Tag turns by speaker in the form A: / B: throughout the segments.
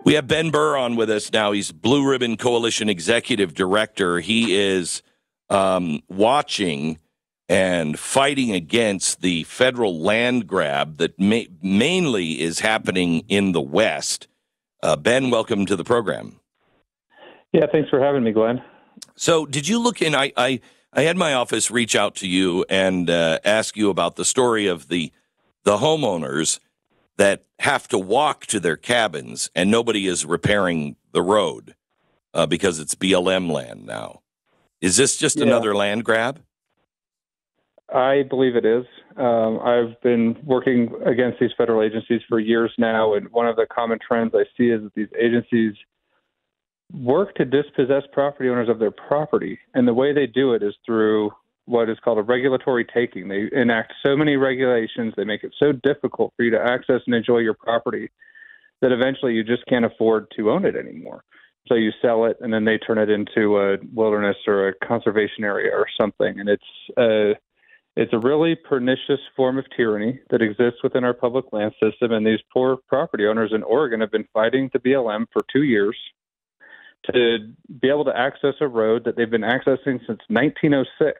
A: We have Ben Burr on with us now. He's BlueRibbon Coalition Executive Director. He is watching and fighting against the federal land grab that mainly is happening in the West. Ben, welcome to the program.
B: Yeah, thanks for having me, Glenn.
A: So did you look in? I had my office reach out to you and ask you about the story of the homeowners that have to walk to their cabins, and nobody is repairing the road because it's BLM land now. Is this just another land grab?
B: I believe it is. I've been working against these federal agencies for years now, and one of the common trends I see is that these agencies work to dispossess property owners of their property, and the way they do it is through what is called a regulatory taking. They enact so many regulations, they make it so difficult for you to access and enjoy your property that eventually you just can't afford to own it anymore. So you sell it, and then they turn it into a wilderness or a conservation area or something. And it's a really pernicious form of tyranny that exists within our public land system. And these poor property owners in Oregon have been fighting the BLM for 2 years to be able to access a road that they've been accessing since 1906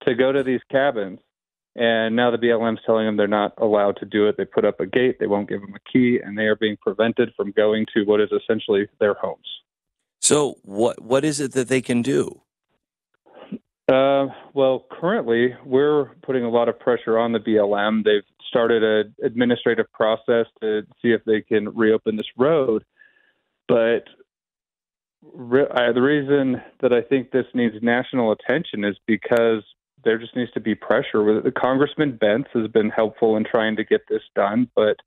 B: to go to these cabins. And now the BLM's telling them they're not allowed to do it. They put up a gate, they won't give them a key, and they are being prevented from going to what is essentially their homes. So what is it that they can do? Well, currently, we're putting a lot of pressure on the BLM. They've started an administrative process to see if they can reopen this road. But the reason that I think this needs national attention is because there just needs to be pressure. Congressman Bentz has been helpful in trying to get this done, but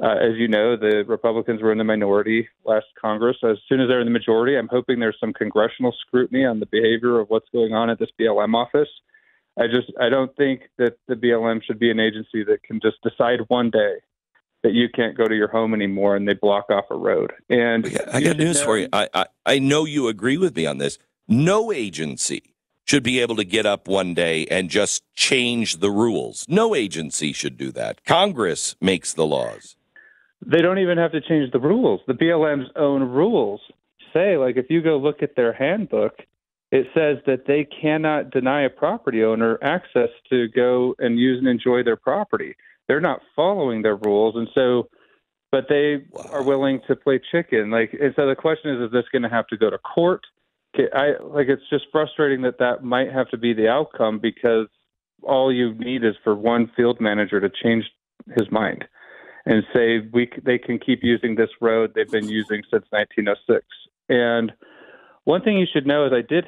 B: as you know, the Republicans were in the minority last Congress. As soon as they're in the majority, I'm hoping there's some congressional scrutiny on the behavior of what's going on at this BLM office. I don't think that the BLM should be an agency that can just decide one day that you can't go to your home anymore and they block off a road. And
A: I got news for you. I know you agree with me on this. No agency should be able to get up one day and just change the rules. No agency should do that. Congress makes the laws.
B: They don't even have to change the rules. The BLM's own rules say, like, if you go look at their handbook, it says that they cannot deny a property owner access to go and use and enjoy their property. They're not following their rules, and so, but they are willing to play chicken. And so the question is this going to have to go to court? It's just frustrating that might have to be the outcome, because all you need is for one field manager to change his mind and say they can keep using this road they've been using since 1906. And one thing you should know is I did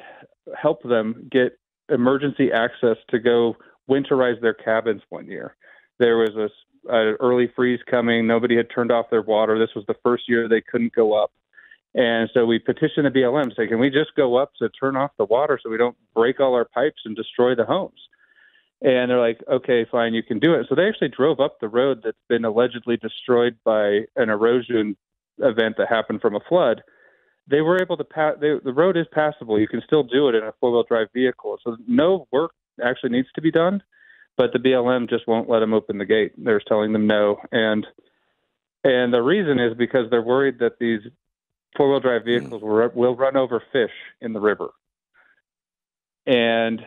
B: help them get emergency access to go winterize their cabins one year. There was an early freeze coming. Nobody had turned off their water. This was the first year they couldn't go up. And so we petitioned the BLM, saying, can we just go up to turn off the water so we don't break all our pipes and destroy the homes? And they're like, okay, fine, you can do it. So they actually drove up the road that's been allegedly destroyed by an erosion event that happened from a flood. They were able to pass. The road is passable. You can still do it in a four-wheel drive vehicle. So no work actually needs to be done, but the BLM just won't let them open the gate. They're telling them no. And the reason is because they're worried that these four-wheel drive vehicles will run over fish in the river. And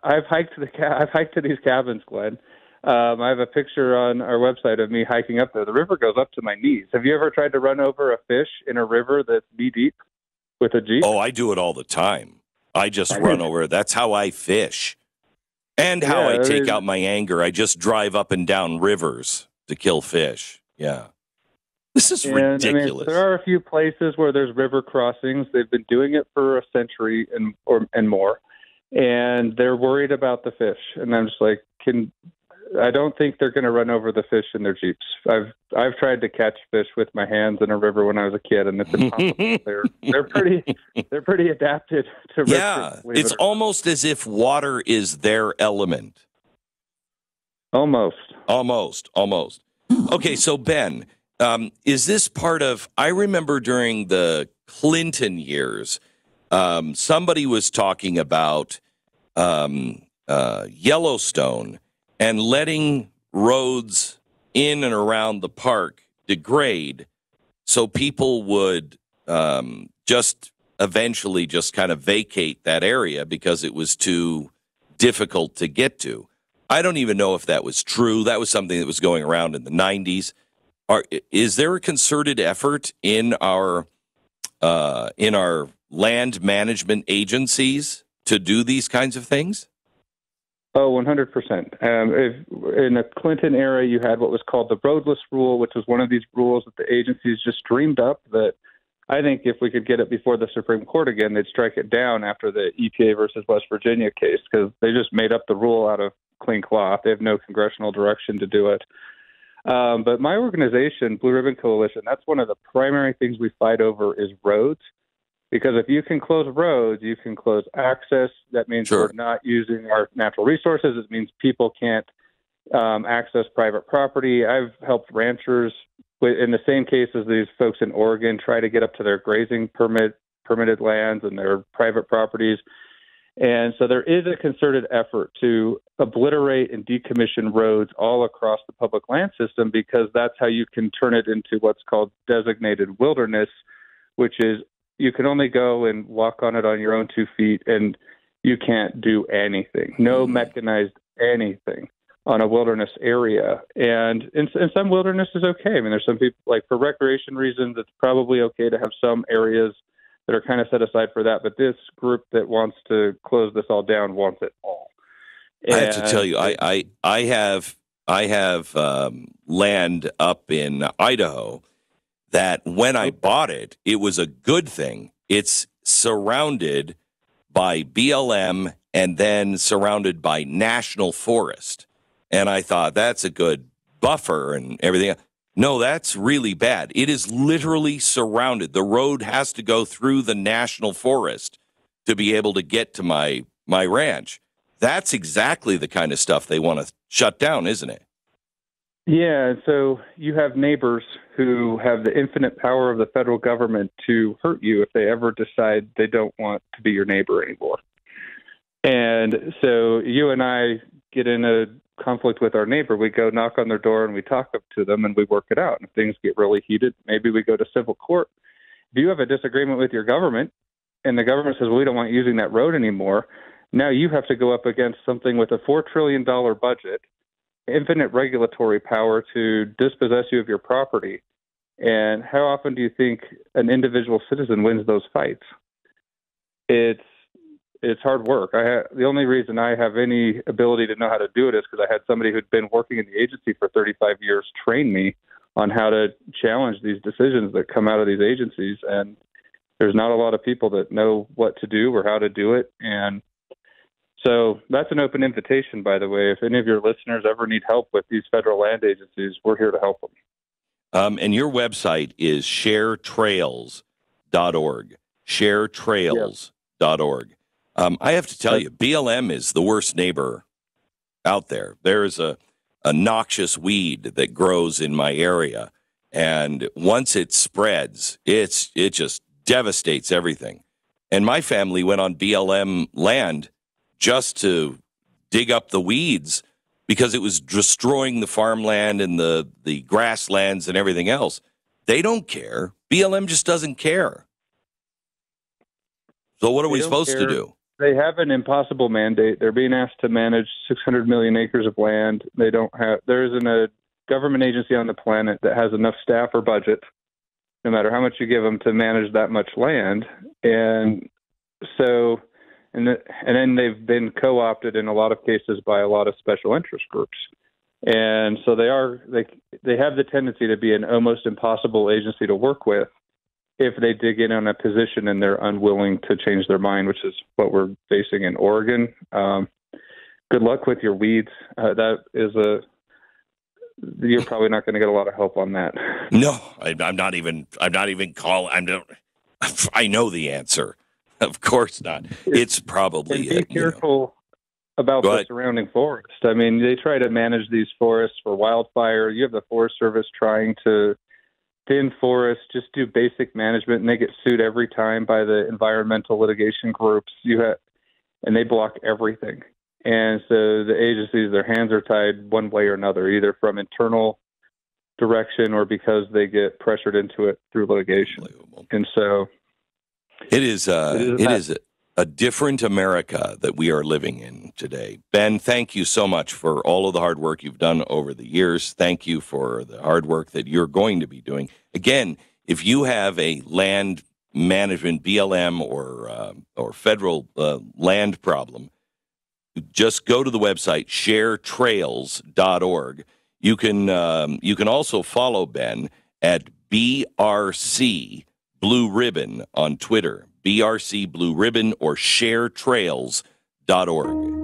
B: I've hiked to these cabins, Glenn. I have a picture on our website of me hiking up there. The river goes up to my knees. Have you ever tried to run over a fish in a river that's knee deep with a Jeep?
A: Oh, I do it all the time. I just run over. That's how I fish. And how I take out my anger. I just drive up and down rivers to kill fish. Yeah. This is ridiculous.
B: There are a few places where there's river crossings. They've been doing it for a century and more, and they're worried about the fish. And I'm just like, I don't think they're going to run over the fish in their Jeeps. I've tried to catch fish with my hands in a river when I was a kid, and it's impossible. they're pretty adapted to rivers.
A: Yeah, it's almost as if water is their element.
B: Almost.
A: Okay, so Ben. Is this part of, I remember during the Clinton years, somebody was talking about Yellowstone and letting roads in and around the park degrade, so people would just eventually just kind of vacate that area because it was too difficult to get to. I don't even know if that was true. That was something that was going around in the 90s. Is there a concerted effort in our land management agencies to do these kinds of things?
B: Oh, 100%. In the Clinton era, you had what was called the Roadless rule, which was one of these rules that the agencies just dreamed up that I think if we could get it before the Supreme Court again, they'd strike it down after the EPA versus West Virginia case, because they just made up the rule out of clean cloth. They have no congressional direction to do it. But my organization, Blue Ribbon Coalition, that's one of the primary things we fight over is roads. Because if you can close roads, you can close access. That means
A: Sure.
B: we're not using our natural resources. It means people can't access private property. I've helped ranchers in the same case as these folks in Oregon try to get up to their grazing permitted lands and their private properties. And so there is a concerted effort to obliterate and decommission roads all across the public land system, because that's how you can turn it into what's called designated wilderness, which is you can only go and walk on it on your own 2 feet, and you can't do anything. No mechanized anything on a wilderness area. And in some wilderness is okay. I mean, there's some people, like for recreation reasons, it's probably okay to have some areas that are kind of set aside for that. But this group that wants to close this all down wants it all.
A: I have to tell you, I have land up in Idaho that when I bought it, it was a good thing. It's surrounded by BLM and then surrounded by national forest. And I thought that's a good buffer and everything. No, that's really bad. It is literally surrounded. The road has to go through the national forest to be able to get to my ranch. That's exactly the kind of stuff they want to shut down, isn't it?
B: Yeah, so you have neighbors who have the infinite power of the federal government to hurt you if they ever decide they don't want to be your neighbor anymore. And so you and I get in a conflict with our neighbor. We go knock on their door and we talk up to them and we work it out. And if things get really heated, maybe we go to civil court. If you have a disagreement with your government and the government says, well, we don't want using that road anymore, now you have to go up against something with a $4 trillion budget, infinite regulatory power to dispossess you of your property. And how often do you think an individual citizen wins those fights? It's hard work. The only reason I have any ability to know how to do it is because I had somebody who'd been working in the agency for 35 years train me on how to challenge these decisions that come out of these agencies. And there's not a lot of people that know what to do or how to do it. And so that's an open invitation, by the way. If any of your listeners ever need help with these federal land agencies, we're here to help them.
A: And your website is sharetrails.org. Sharetrails.org. I have to tell you, BLM is the worst neighbor out there. There's a noxious weed that grows in my area, and once it spreads, it just devastates everything. And my family went on BLM land just to dig up the weeds because it was destroying the farmland and the grasslands and everything else. They don't care. BLM just doesn't care. So what are we supposed to do?
B: They have an impossible mandate. They're being asked to manage 600 million acres of land. There isn't a government agency on the planet that has enough staff or budget, no matter how much you give them, to manage that much land. And so, and then they've been co-opted in a lot of cases by a lot of special interest groups. And so they have the tendency to be an almost impossible agency to work with if they dig in on a position and they're unwilling to change their mind, which is what we're facing in Oregon. Good luck with your weeds. You're probably not going to get a lot of help on that.
A: No, I'm not even calling. I know the answer. Of course not. It's probably
B: be careful about the surrounding forest. I mean, they try to manage these forests for wildfire. You have the Forest Service trying to thin forests, just do basic management, and they get sued every time by the environmental litigation groups. And they block everything. And so the agencies, their hands are tied one way or another, either from internal direction or because they get pressured into it through litigation. And so
A: it is a different America that we are living in today. Ben, thank you so much for all of the hard work you've done over the years. Thank you for the hard work that you're going to be doing. Again, if you have a land management, BLM, or federal land problem, just go to the website sharetrails.org. You can also follow Ben at BRC Blue Ribbon on Twitter, BRC Blue Ribbon, or sharetrails.org.